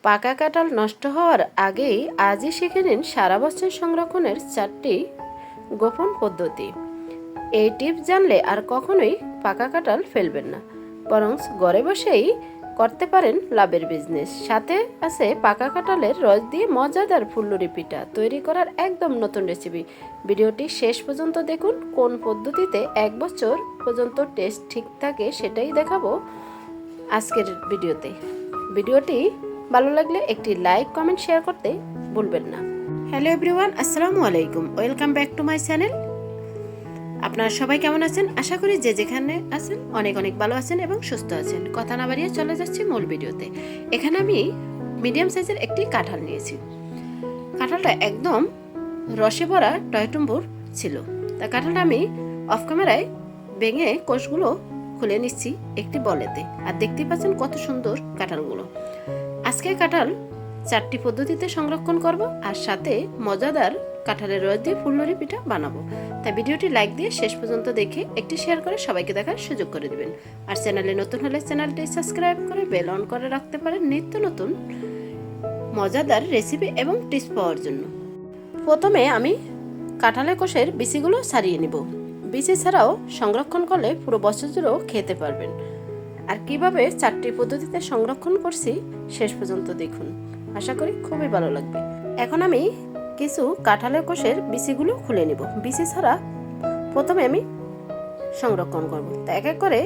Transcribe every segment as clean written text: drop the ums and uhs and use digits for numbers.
পাকা কাঁঠাল নষ্ট হওয়ার আগেই আজই শিখে নিন সারা বছর সংরক্ষণের 4টি গোপন পদ্ধতি। এই টিপস জানলে আর কখনোই পাকা কাঁঠাল ফেলবেন না, বরং ঘরে বসেই করতে পারেন লাভের বিজনেস। সাথে আছে পাকা কাঁঠালের রস দিয়ে মজাদার ফুলুরি পিঠা তৈরি করার একদম নতুন রেসিপি। ভিডিওটি শেষ পর্যন্ত দেখুন। কোন পদ্ধতিতে 1 বছর পর্যন্ত টেস্ট ঠিক থাকে সেটাই দেখাবো আজকের ভিডিওটি ভালো লাগলে একটি লাইক, কমেন্ট, শেয়ার করতে ভুলবেন না। হ্যালো এভরিওয়ান, আসসালামু আলাইকুম, welcome back to my channel. আপনারা সবাই কেমন আছেন? আশা করি যে যেখানে আছেন অনেক অনেক ভালো আছেন এবং সুস্থ আছেন। কথা না বাড়িয়ে চলে যাচ্ছি মূল ভিডিওতে। এখানে আমি মিডিয়াম সাইজের একটি কাঁঠাল নিয়েছি। কাঁঠালটা একদম রসে ভরা টয়টুম্বুর ছিল। তা কাঁঠালটা আমি অফ ক্যামেরায় ভেঙে কোষগুলো খুলে নিচ্ছি একটি বলেতে। আর দেখতেই পাচ্ছেন কত সুন্দর কাঁঠালগুলো। আজকে কাঁঠাল 4টি পদ্ধতিতে সংরক্ষণ করব, আর সাথে মজাদার কাঁঠালের রস দিয়ে ফুলুরি পিঠা বানাবো। তাই ভিডিওটি লাইক দিয়ে শেষ পর্যন্ত দেখে একটি শেয়ার করে সবাইকে দেখার সুযোগ করে দিবেন। আর চ্যানেলে নতুন হলে চ্যানেলটি সাবস্ক্রাইব করে বেল অন করে রাখতে পারেন নিত্য নতুন মজাদার রেসিপি এবং টিপস পাওয়ার জন্য। প্রথমে আমি কাঁঠালের কোষের বিচিগুলো ছাড়িয়ে নিব। বিচি ছাড়াও সংরক্ষণ করলে পুরো বছর জুড়েও খেতে পারবেন। আর কিভাবে 4টি পদ্ধতিতে সংরক্ষণ করছি শেষ পর্যন্ত দেখুন, আশা করি খুবই ভালো লাগবে। এখন আমি কিছু কাঁঠালের কোষের বিচিগুলো খুলে নিব। বিচি ছাড়া প্রথমে আমি সংরক্ষণ করব। তা এক এক করে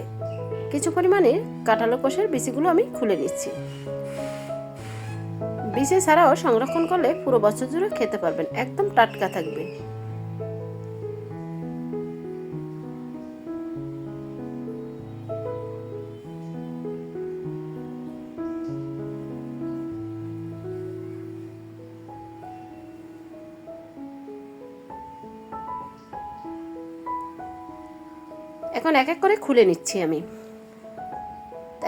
কিছু পরিমাণে কাঁঠালের কোষের বিচিগুলো আমি খুলে নিচ্ছি। বিচি ছাড়াও সংরক্ষণ করলে পুরো বছর জুড়ে খেতে পারবেন, একদম টাটকা থাকবে। এখন এক এক করে খুলে নিচ্ছি আমি।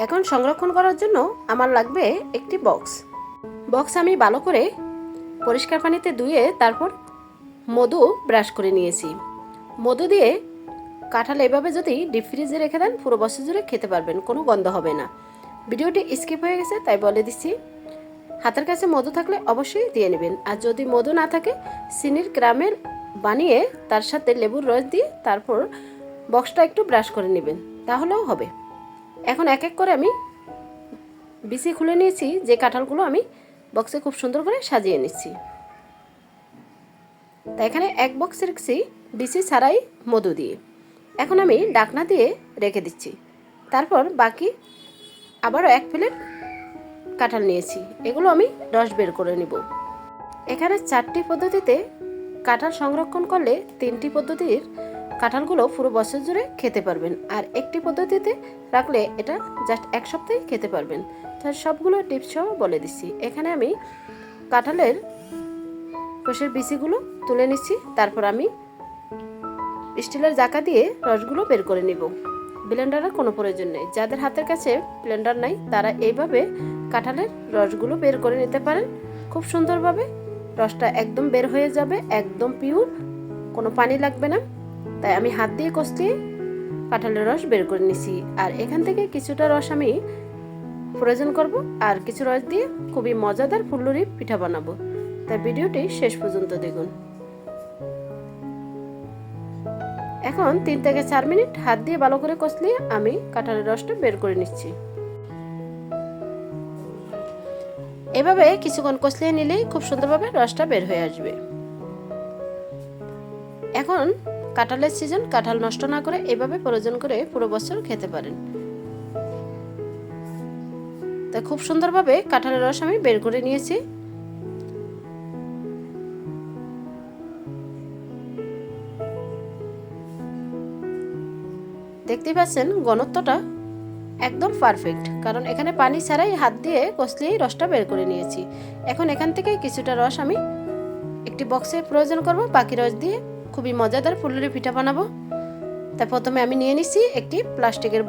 এখন সংরক্ষণ করার জন্য আমার লাগবে একটি বক্স আমি ভালো করে পরিষ্কার পানিতে ধুয়ে তারপর মধু ব্রাশ করে নিয়েছি। মধু দিয়ে কাঁঠাল এভাবে যদি ডিপ ফ্রিজে রেখে দেন পুরো বছর জুড়ে খেতে পারবেন, কোনো গন্ধ হবে না। ভিডিওটি স্কিপ হয়ে গেছে তাই বলে দিচ্ছি, হাতের কাছে মধু থাকলে অবশ্যই দিয়ে নেবেন। আর যদি মধু না থাকে চিনির গ্রামের বানিয়ে তার সাথে লেবুর রস দিয়ে তারপর বক্সটা একটু ব্রাশ করে নেবেন, তাহলেও হবে। এখন এক এক করে আমি বিচি খুলে নিয়েছি, যে কাঁঠালগুলো আমি বক্সে খুব সুন্দর করে সাজিয়ে নিচ্ছি। তাই এখানে এক বক্স রেখেছি বিচি ছাড়াই মধু দিয়ে। এখন আমি ঢাকনা দিয়ে রেখে দিচ্ছি। তারপর বাকি আবারও 1 প্লেট কাঁঠাল নিয়েছি, এগুলো আমি রস বের করে নিব। এখানে 4টি পদ্ধতিতে কাঁঠাল সংরক্ষণ করলে 3টি পদ্ধতির কাঁঠালগুলো পুরো বছর জুড়ে খেতে পারবেন, আর একটি পদ্ধতিতে রাখলে এটা জাস্ট 1 সপ্তাহে খেতে পারবেন। তার সবগুলো টিপস সহ বলে দিচ্ছি। এখানে আমি কাঁঠালের কোষের বিচিগুলো তুলে নিচ্ছি। তারপর আমি স্টিলের জাকা দিয়ে রসগুলো বের করে নিব। ব্লেন্ডারের কোনো প্রয়োজন নেই। যাদের হাতের কাছে ব্লেন্ডার নাই তারা এইভাবে কাঁঠালের রসগুলো বের করে নিতে পারেন। খুব সুন্দরভাবে রসটা একদম বের হয়ে যাবে, একদম পিওর, কোনো পানি লাগবে না। তাই আমি হাত দিয়ে কষলিয়ে কাঁঠালের রস বের করে নিছি। আর এখান থেকে কিছুটা রস আমি প্রয়োজন করব, আর কিছু রস দিয়ে খুবই মজাদার ফুলুরি পিঠা বানাবো। তাই ভিডিওটি শেষ পর্যন্ত দেখুন। এখন 3 থেকে 4 মিনিট হাত দিয়ে ভালো করে কষলিয়ে আমি কাঁঠালের রসটা বের করে নিচ্ছি। এভাবে কিছুক্ষণ কষলিয়ে নিলেই খুব সুন্দরভাবে রসটা বের হয়ে আসবে। এখন কাঁঠালের সিজন, কাঁঠাল নষ্ট না করে এভাবে প্রয়োজন করে পুরো বছর খেতে পারেন। তাই খুব সুন্দরভাবে কাঁঠালের রস আমি বের করে নিয়েছি। দেখতেই পাচ্ছেন ঘনত্বটা একদম পারফেক্ট, কারণ এখানে পানি ছাড়াই হাত দিয়ে কষলিয়েই রসটা বের করে নিয়েছি। এখন এখান থেকে কিছুটা রস আমি একটি বক্সে প্রয়োজন করব, বাকি রস দিয়ে খুবই মজাদার ফুলুরি পিঠা বানাবো। তাই প্রথমে আমি নিয়ে নিচ্ছি একটি প্লাস্টিকের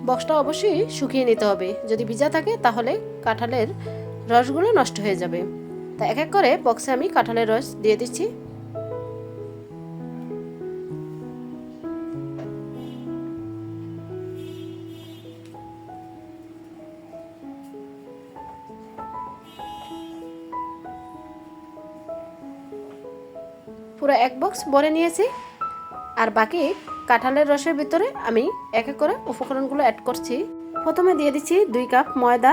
বক্সটা অবশ্যই শুকিয়ে নিতে হবে, যদি ভিজা থাকে তাহলে কাঁঠালের রসগুলো নষ্ট হয়ে যাবে। তাই এক এক করে বক্সে আমি কাঁঠালের রস দিয়ে দিচ্ছি। পুরো 1 বক্স ভরে নিয়েছি। আর বাকি কাঁঠালের রসের ভিতরে আমি এক এক করে উপকরণগুলো অ্যাড করছি। প্রথমে দিয়ে দিচ্ছি 2 কাপ ময়দা।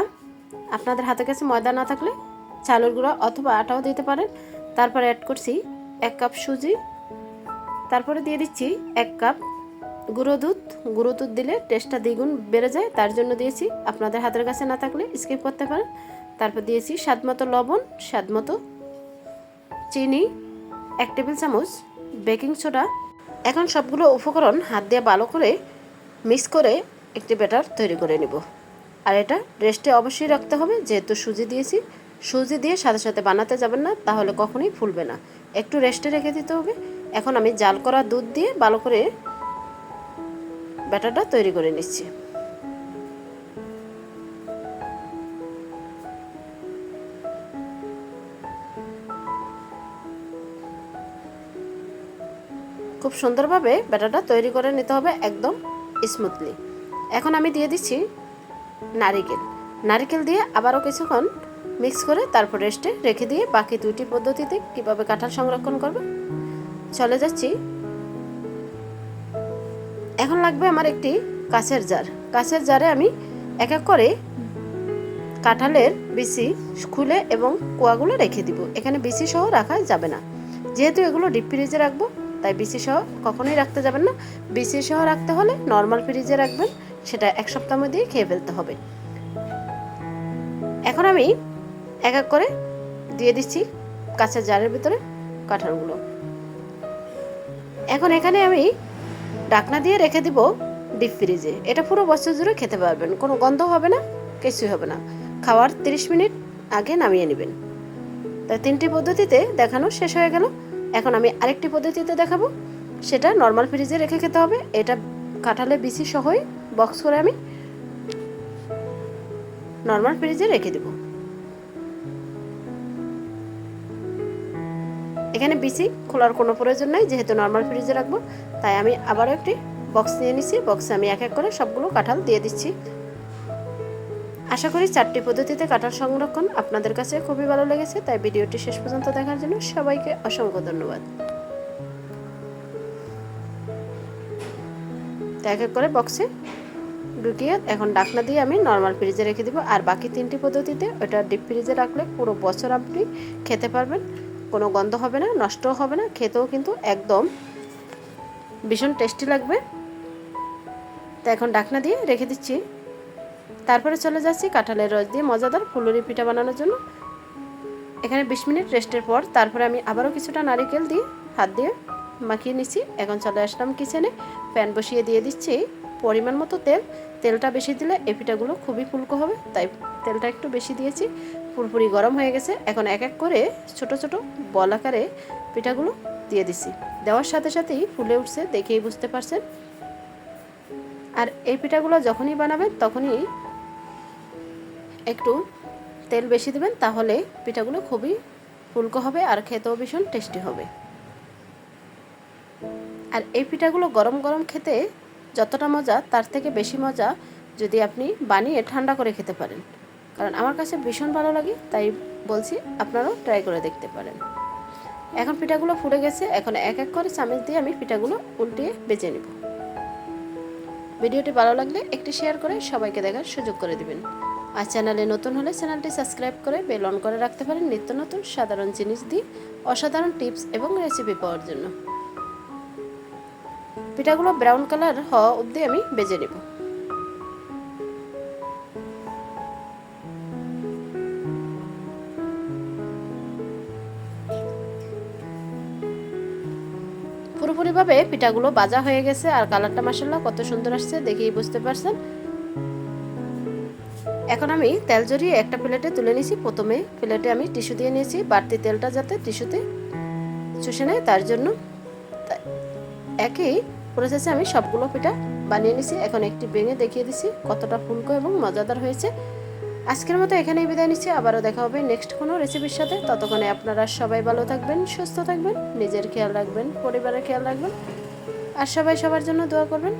আপনাদের হাতের কাছে ময়দা না থাকলে চালের গুঁড়া অথবা আটাও দিতে পারেন। তারপরে অ্যাড করছি 1 কাপ সুজি। তারপরে দিয়ে দিচ্ছি 1 কাপ গুঁড়ো দুধ। গুঁড়ো দুধ দিলে টেস্টটা দ্বিগুণ বেড়ে যায়, তার জন্য দিয়েছি। আপনাদের হাতের কাছে না থাকলে স্কিপ করতে পারেন। তারপর দিয়েছি স্বাদমতো লবণ, স্বাদমতো চিনি, 1 টেবিল চামচ বেকিং সোডা। এখন সবগুলো উপকরণ হাত দিয়ে ভালো করে মিক্স করে একটি ব্যাটার তৈরি করে নেব। আর এটা রেস্টে অবশ্যই রাখতে হবে, যেহেতু সুজি দিয়েছি। সুজি দিয়ে সাথে সাথে বানাতে যাবেন না, তাহলে কখনোই ফুলবে না। একটু রেস্টে রেখে দিতে হবে। এখন আমি জাল করা দুধ দিয়ে ভালো করে ব্যাটারটা তৈরি করে নিচ্ছি। খুব সুন্দরভাবে ব্যাটারটা তৈরি করে নিতে হবে, একদম স্মুথলি। এখন আমি দিয়ে দিচ্ছি নারকেল দিয়ে আবারও কিছুক্ষণ মিক্স করে তারপর রেস্টে রেখে দিয়ে বাকি 2টি পদ্ধতিতে কিভাবে কাঁঠাল সংরক্ষণ করবে চলে যাচ্ছি। এখন লাগবে আমার একটি কাঁচের জার। কাঁচের জারে আমি এক এক করে কাঁঠালের বিচি খুলে এবং কোয়াগুলো রেখে দিব। এখানে বিচি সহ রাখা যাবে না, যেহেতু এগুলো ডিপ ফ্রিজে রাখবো, তাই বিচি সহ কখনোই রাখতে যাবেন না। বিচি সহ রাখতে হলে নর্মাল ফ্রিজে রাখবেন, সেটা 1 সপ্তাহের মধ্যেই খেয়ে ফেলতে হবে। এখন আমি এক এক করে দিয়ে দিচ্ছি কাঁচের জারের ভিতরে কাঁঠালগুলো। এখন এখানে আমি ঢাকনা দিয়ে রেখে দিব ডিপ ফ্রিজে। এটা পুরো বছর জুড়ে খেতে পারবেন, কোনো গন্ধ হবে না, কিছুই হবে না। খাওয়ার 30 মিনিট আগে নামিয়ে নেবেন। তাই 3টি পদ্ধতিতে দেখানো শেষ হয়ে গেল। এখন আমি আরেকটি পদ্ধতিতে দেখাবো, সেটা নর্মাল ফ্রিজে রেখে খেতে হবে। এটা কাঁঠালের বিচি সহই বক্স করে আমি নর্মাল ফ্রিজে রেখে দেব। এখানে বিচি খোলার কোনো প্রয়োজন নাই, যেহেতু নর্মাল ফ্রিজে রাখবো। তাই আমি আবারও একটি বক্স নিয়ে নিচ্ছি। বক্সে আমি এক এক করে সবগুলো কাঁঠাল দিয়ে দিচ্ছি। আশা করি 4টি পদ্ধতিতে কাঁঠাল সংরক্ষণ আপনাদের কাছে খুবই ভালো লেগেছে। তাই ভিডিওটি শেষ পর্যন্ত দেখার জন্য সবাইকে অসংখ্য ধন্যবাদ। এক এক করে বক্সে ঢুকিয়ে এখন ঢাকনা দিয়ে আমি নর্মাল ফ্রিজে রেখে দিব। আর বাকি 3টি পদ্ধতিতে ওটা ডিপ ফ্রিজে রাখলে পুরো বছর আপনি খেতে পারবেন, কোনো গন্ধ হবে না, নষ্টও হবে না, খেতেও কিন্তু একদম ভীষণ টেস্টি লাগবে। তো এখন ঢাকনা দিয়ে রেখে দিচ্ছি। তারপরে চলে যাচ্ছি কাঁঠালের রস দিয়ে মজাদার ফুলুরি পিঠা বানানোর জন্য। এখানে 20 মিনিট রেস্টের পর তারপরে আমি আবারও কিছুটা নারকেল দিয়ে হাত দিয়ে মাখিয়ে নিচ্ছি। এখন চলে আসলাম কিচেনে। প্যান বসিয়ে দিয়ে দিচ্ছি পরিমাণ মতো তেল। তেলটা বেশি দিলে এই পিঠাগুলো খুবই ফুলকো হবে, তাই তেলটা একটু বেশি দিয়েছি। পুরোপুরি গরম হয়ে গেছে। এখন এক এক করে ছোট ছোট বল আকারে পিঠাগুলো দিয়ে দিচ্ছি। দেওয়ার সাথে সাথেই ফুলে উঠছে, দেখেই বুঝতে পারছেন। আর এই পিঠাগুলো যখনই বানাবেন তখনই একটু তেল বেশি দেবেন, তাহলে পিঠাগুলো খুবই ফুলকো হবে আর খেতেও ভীষণ টেস্টি হবে। আর এই পিঠাগুলো গরম গরম খেতে যতটা মজা, তার থেকে বেশি মজা যদি আপনি বানিয়ে ঠান্ডা করে খেতে পারেন। কারণ আমার কাছে ভীষণ ভালো লাগে, তাই বলছি আপনারাও ট্রাই করে দেখতে পারেন। এখন পিঠাগুলো ফুটে গেছে। এখন এক এক করে চামচ দিয়ে আমি পিঠাগুলো উল্টিয়ে বেজে নেব। ভিডিওটি ভালো লাগলে একটি শেয়ার করে সবাইকে দেখার সুযোগ করে দিবেন। আর চ্যানেলে নতুন হলে চ্যানেলটি সাবস্ক্রাইব করে বেল অন করে রাখতে পারেন নিত্য নতুন সাধারণ জিনিস দিয়ে অসাধারণ টিপস এবং রেসিপি পাওয়ার জন্য। পিঠাগুলো ব্রাউন কালার হওয়া অবধি আমি বেজে নেব। পুরোপুরিভাবে পিঠাগুলো ভাজা হয়ে গেছে আর কালারটা মাশাআল্লাহ কত সুন্দর আসছে, দেখেই বুঝতে পারছেন। এখন আমি তেল জড়িয়ে একটা প্লেটে তুলে নিয়েছি। প্রথমে প্লেটে আমি টিস্যু দিয়ে নিয়েছি, বাড়তি তেলটা যাতে টিস্যুতে চুষে নেয় তার জন্য। একই প্রসেসে আমি সবগুলো পিঠা বানিয়ে নিয়েছি। এখন একটি ভেঙে দেখিয়ে দিচ্ছি কতটা ফুলকো এবং মজাদার হয়েছে। আজকের মতো এখানেই বিদায় নিচ্ছি। আবারও দেখা হবে নেক্সট কোনো রেসিপির সাথে। ততক্ষণে আপনারা সবাই ভালো থাকবেন, সুস্থ থাকবেন, নিজের খেয়াল রাখবেন, পরিবারের খেয়াল রাখবেন, আর সবাই সবার জন্য দোয়া করবেন।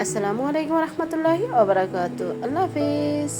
আসসালামু আলাইকুম রহমতুল্লাহি ওয়া বারাকাতুহু। আল্লাহ হাফিজ।